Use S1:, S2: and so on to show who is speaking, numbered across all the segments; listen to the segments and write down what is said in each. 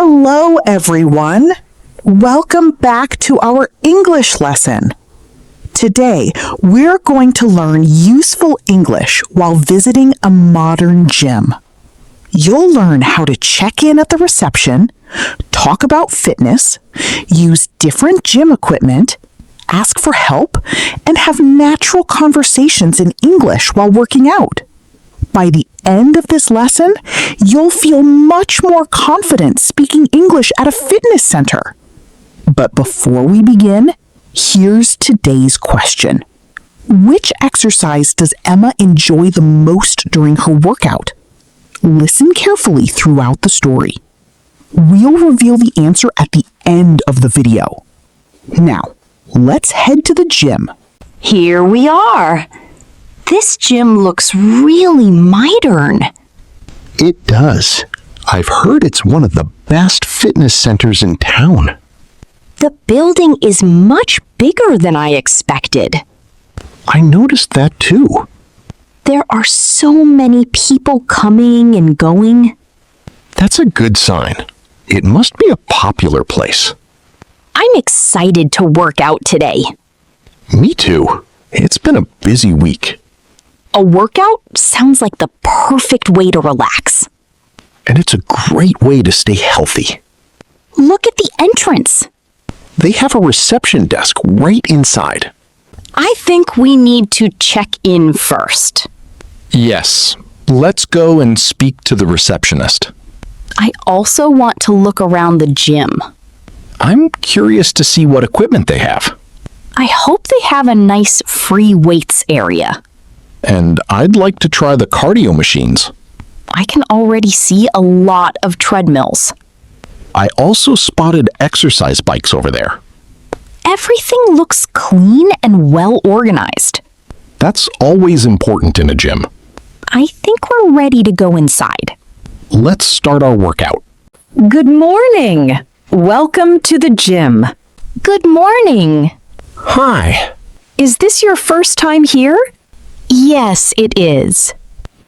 S1: Hello, everyone. Welcome back to our English lesson. Today, we're going to learn useful English while visiting a modern gym. You'll learn how to check in at the reception, talk about fitness, use different gym equipment, ask for help, and have natural conversations in English while working out. By the end of this lesson, you'll feel much more confident speaking English at a fitness center. But before we begin, here's today's question. Which exercise does Emma enjoy the most during her workout? Listen carefully throughout the story. We'll reveal the answer at the end of the video. Now, let's head to the gym.
S2: Here we are. This gym looks really modern.
S3: It does. I've heard it's one of the best fitness centers in town.
S2: The building is much bigger than I expected.
S3: I noticed that too.
S2: There are so many people coming and going.
S3: That's a good sign. It must be a popular place.
S2: I'm excited to work out today.
S3: Me too. It's been a busy week.
S2: A workout sounds like the perfect way to relax.
S3: And it's a great way to stay healthy.
S2: Look at the entrance.
S3: They have a reception desk right inside.
S2: I think we need to check in first.
S4: Yes, let's go and speak to the receptionist.
S2: I also want to look around the gym.
S4: I'm curious to see what equipment they have.
S2: I hope they have a nice free weights area.
S4: And I'd like to try the cardio machines.
S2: I can already see a lot of treadmills.
S4: I also spotted exercise bikes over there.
S2: Everything looks clean and well organized.
S4: That's always important in a gym.
S2: I think we're ready to go inside.
S4: Let's start our workout.
S5: Good morning. Welcome to the gym.
S2: Good morning.
S3: Hi.
S5: Is this your first time here?
S2: Yes, it is.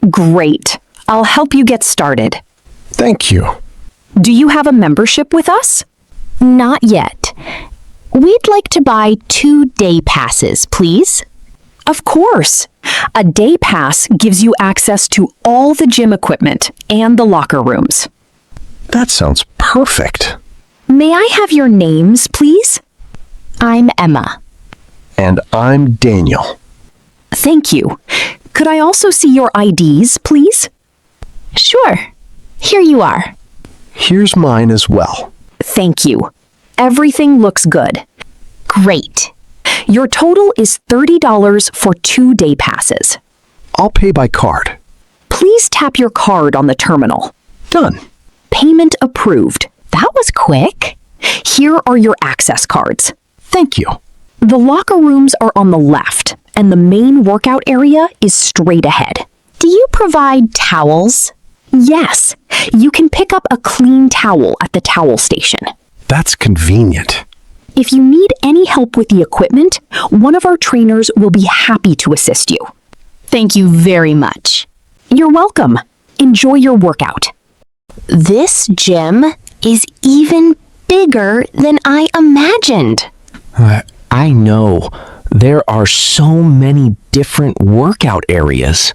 S5: Great. I'll help you get started.
S3: Thank you.
S5: Do you have a membership with us?
S2: Not yet. We'd like to buy 2 day passes, please.
S5: Of course. A day pass gives you access to all the gym equipment and the locker rooms.
S3: That sounds perfect.
S5: May I have your names, please?
S2: I'm Emma.
S3: And I'm Daniel.
S5: Thank you. Could I also see your IDs, please?
S2: Sure. Here you are.
S3: Here's mine as well.
S5: Thank you. Everything looks good.
S2: Great.
S5: Your total is $30 for 2 day passes.
S3: I'll pay by card.
S5: Please tap your card on the terminal.
S3: Done.
S5: Payment approved.
S2: That was quick.
S5: Here are your access cards.
S3: Thank you.
S5: The locker rooms are on the left, and the main workout area is straight ahead.
S2: Do you provide towels?
S5: Yes, you can pick up a clean towel at the towel station.
S3: That's convenient.
S5: If you need any help with the equipment, one of our trainers will be happy to assist you.
S2: Thank you very much.
S5: You're welcome. Enjoy your workout.
S2: This gym is even bigger than I imagined.
S6: I know. There are so many different workout areas.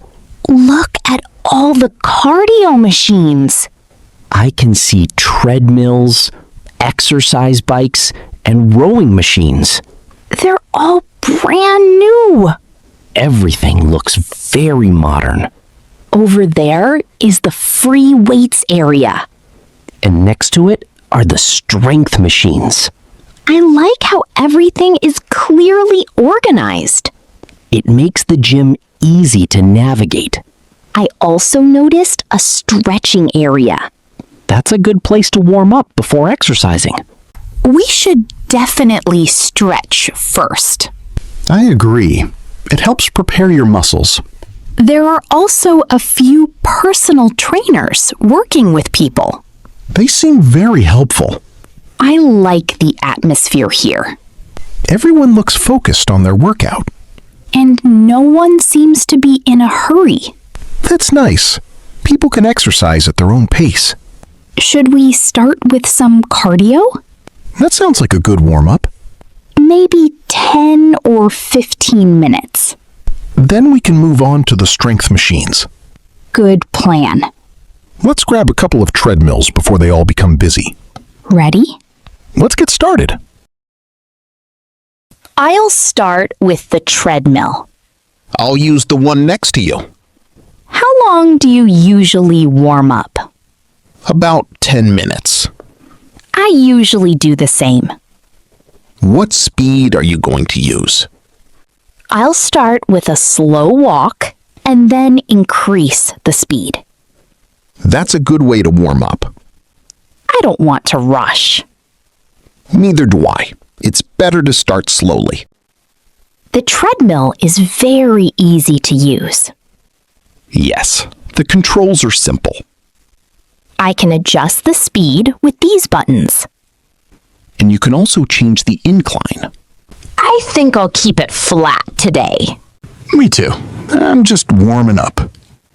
S2: Look at all the cardio machines.
S6: I can see treadmills, exercise bikes, and rowing machines.
S2: They're all brand new.
S6: Everything looks very modern.
S2: Over there is the free weights area.
S6: And next to it are the strength machines.
S2: I like how everything is clearly organized.
S6: It makes the gym easy to navigate.
S2: I also noticed a stretching area.
S6: That's a good place to warm up before exercising.
S2: We should definitely stretch first.
S3: I agree. It helps prepare your muscles.
S2: There are also a few personal trainers working with people.
S3: They seem very helpful.
S2: I like the atmosphere here.
S3: Everyone looks focused on their workout.
S2: And no one seems to be in a hurry.
S3: That's nice. People can exercise at their own pace.
S2: Should we start with some cardio?
S4: That sounds like a good warm-up.
S2: Maybe 10 or 15 minutes.
S4: Then we can move on to the strength machines.
S2: Good plan.
S4: Let's grab a couple of treadmills before they all become busy.
S2: Ready?
S4: Let's get started.
S2: I'll start with the treadmill.
S4: I'll use the one next to you.
S2: How long do you usually warm up?
S4: About 10 minutes.
S2: I usually do the same.
S4: What speed are you going to use?
S2: I'll start with a slow walk and then increase the speed.
S4: That's a good way to warm up.
S2: I don't want to rush.
S4: Neither do I. It's better to start slowly.
S2: The treadmill is very easy to use.
S4: Yes, the controls are simple.
S2: I can adjust the speed with these buttons.
S4: And you can also change the incline.
S2: I think I'll keep it flat today.
S4: Me too. I'm just warming up.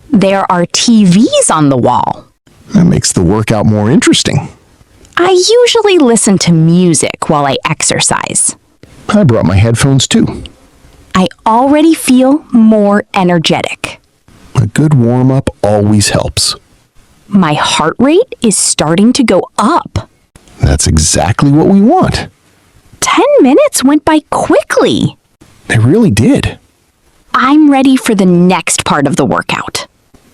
S2: There are TVs on the wall.
S4: That makes the workout more interesting.
S2: I usually listen to music while I exercise.
S4: I brought my headphones too.
S2: I already feel more energetic.
S4: A good warm-up always helps.
S2: My heart rate is starting to go up.
S4: That's exactly what we want.
S2: 10 minutes went by quickly.
S4: They really did.
S2: I'm ready for the next part of the workout.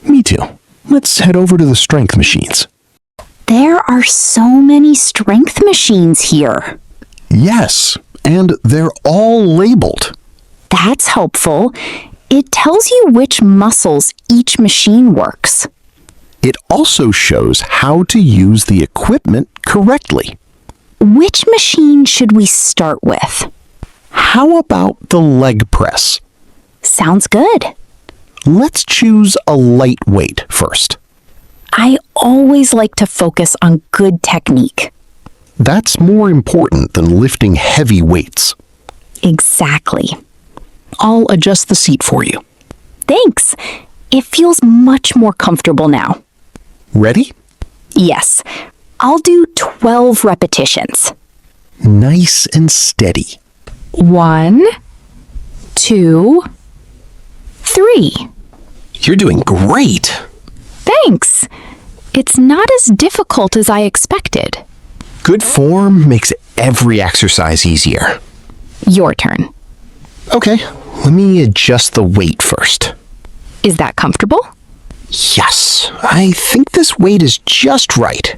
S4: Me too. Let's head over to the strength machines.
S2: There are so many strength machines here.
S4: Yes, and they're all labeled.
S2: That's helpful. It tells you which muscles each machine works.
S4: It also shows how to use the equipment correctly.
S2: Which machine should we start with?
S4: How about the leg press?
S2: Sounds good.
S4: Let's choose a light weight first.
S2: I always like to focus on good technique.
S4: That's more important than lifting heavy weights.
S2: Exactly.
S4: I'll adjust the seat for you.
S2: Thanks. It feels much more comfortable now.
S4: Ready?
S2: Yes. I'll do 12 repetitions.
S4: Nice and steady.
S2: 1, 2, 3.
S6: You're doing great.
S2: Thanks. It's not as difficult as I expected.
S6: Good form makes every exercise easier.
S2: Your turn.
S6: Okay, let me adjust the weight first.
S2: Is that comfortable?
S6: Yes, I think this weight is just right.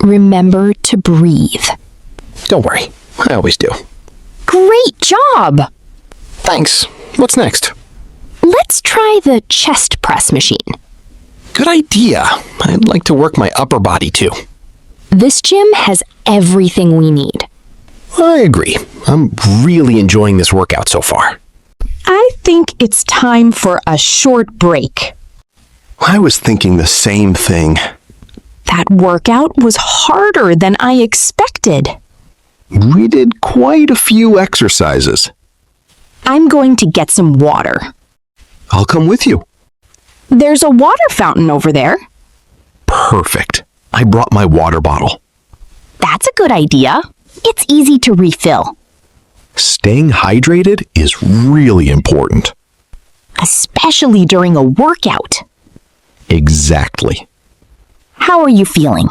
S2: Remember to breathe.
S6: Don't worry, I always do.
S2: Great job!
S6: Thanks. What's next?
S2: Let's try the chest press machine.
S6: Good idea. I'd like to work my upper body too.
S2: This gym has everything we need.
S6: I agree. I'm really enjoying this workout so far.
S1: I think it's time for a short break.
S3: I was thinking the same thing.
S1: That workout was harder than I expected.
S3: We did quite a few exercises.
S1: I'm going to get some water.
S3: I'll come with you.
S1: There's a water fountain over there.
S3: Perfect. I brought my water bottle.
S2: That's a good idea. It's easy to refill,
S3: Staying hydrated is really important.
S2: especially during a workout.
S3: Exactly.
S2: How are you feeling?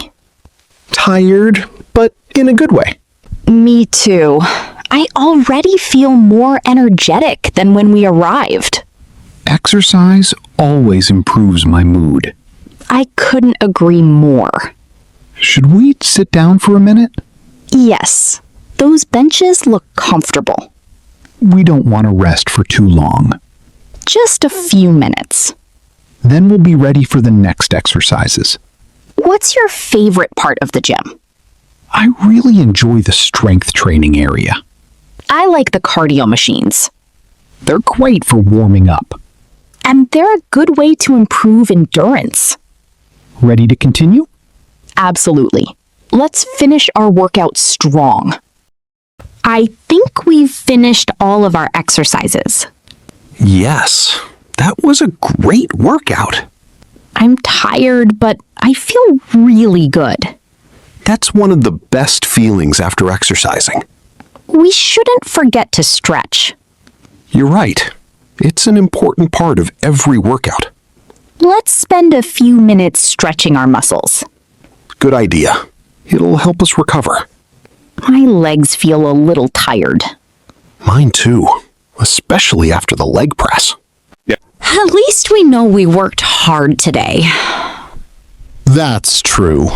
S3: Tired, but in a good way.
S2: Me too. I already feel more energetic than when we arrived.
S7: Exercise always improves my mood.
S2: I couldn't agree more.
S7: Should we sit down for a minute?
S2: Yes, those benches look comfortable.
S7: We don't want to rest for too long.
S2: Just a few minutes.
S7: Then we'll be ready for the next exercises.
S2: What's your favorite part of the gym?
S7: I really enjoy the strength training area.
S2: I like the cardio machines.
S7: They're great for warming up.
S2: And they're a good way to improve endurance.
S7: Ready to continue?
S2: Absolutely. Let's finish our workout strong. I think we've finished all of our exercises.
S3: Yes, that was a great workout.
S2: I'm tired, but I feel really good.
S3: That's one of the best feelings after exercising.
S2: We shouldn't forget to stretch.
S3: You're right. It's an important part of every workout.
S2: Let's spend a few minutes stretching our muscles.
S3: Good idea. It'll help us recover.
S2: My legs feel a little tired.
S3: Mine too, especially after the leg press.
S2: At least we know we worked hard today.
S3: That's true.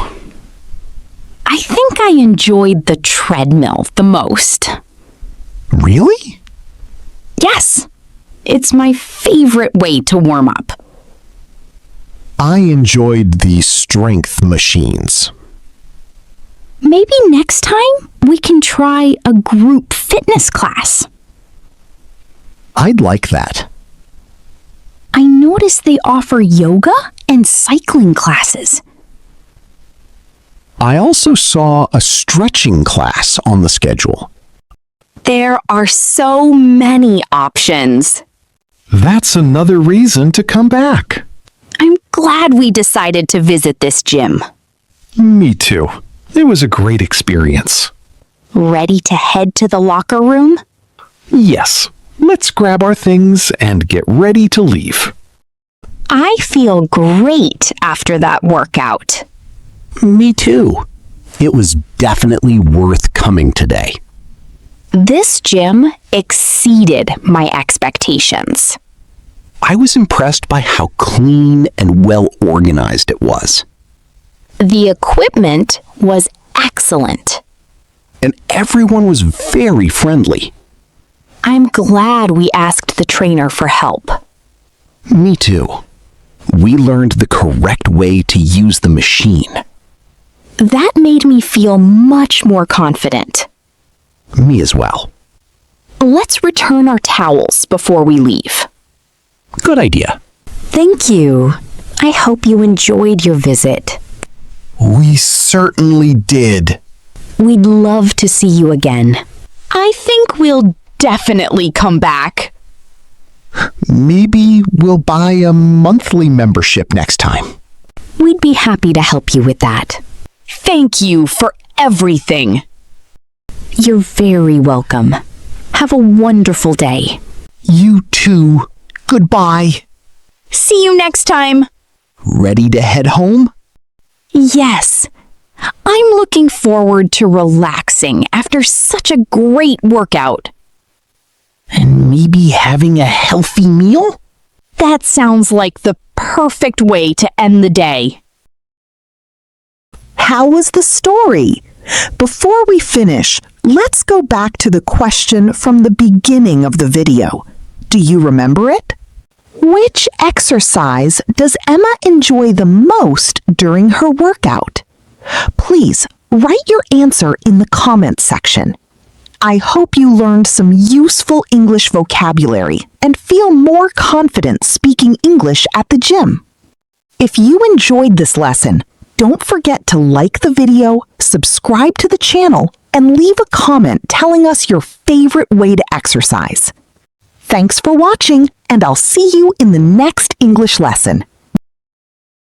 S2: I think I enjoyed the treadmill the most.
S3: Really?
S2: Yes, it's my favorite way to warm up.
S3: I enjoyed the strength machines.
S2: Maybe next time we can try a group fitness class.
S3: I'd like that.
S2: I noticed they offer yoga and cycling classes.
S3: I also saw a stretching class on the schedule.
S2: There are so many options.
S4: That's another reason to come back.
S2: I'm glad we decided to visit this gym.
S4: Me too. It was a great experience.
S2: Ready to head to the locker room?
S4: Yes, let's grab our things and get ready to leave.
S2: I feel great after that workout.
S3: Me too. It was definitely worth coming today.
S2: This gym exceeded my expectations.
S3: I was impressed by how clean and well organized it was.
S2: The equipment was excellent.
S3: And everyone was very friendly.
S2: I'm glad we asked the trainer for help.
S3: Me too. We learned the correct way to use the machine.
S2: That made me feel much more confident.
S3: Me as well.
S2: Let's return our towels before we leave.
S3: Good idea.
S2: Thank you. I hope you enjoyed your visit.
S3: We certainly did.
S2: We'd love to see you again. I think we'll definitely come back.
S3: Maybe we'll buy a monthly membership next time.
S2: We'd be happy to help you with that. Thank you for everything. You're very welcome. Have a wonderful day.
S3: You too. Goodbye.
S2: See you next time.
S3: Ready to head home?
S2: Yes. I'm looking forward to relaxing after such a great workout.
S3: And maybe having a healthy meal?
S2: That sounds like the perfect way to end the day.
S1: How was the story? Before we finish, let's go back to the question from the beginning of the video. Do you remember it? Which exercise does Emma enjoy the most during her workout? Please write your answer in the comments section. I hope you learned some useful English vocabulary and feel more confident speaking English at the gym. If you enjoyed this lesson, don't forget to like the video, subscribe to the channel, and leave a comment telling us your favorite way to exercise. Thanks for watching, and I'll see you in the next English lesson.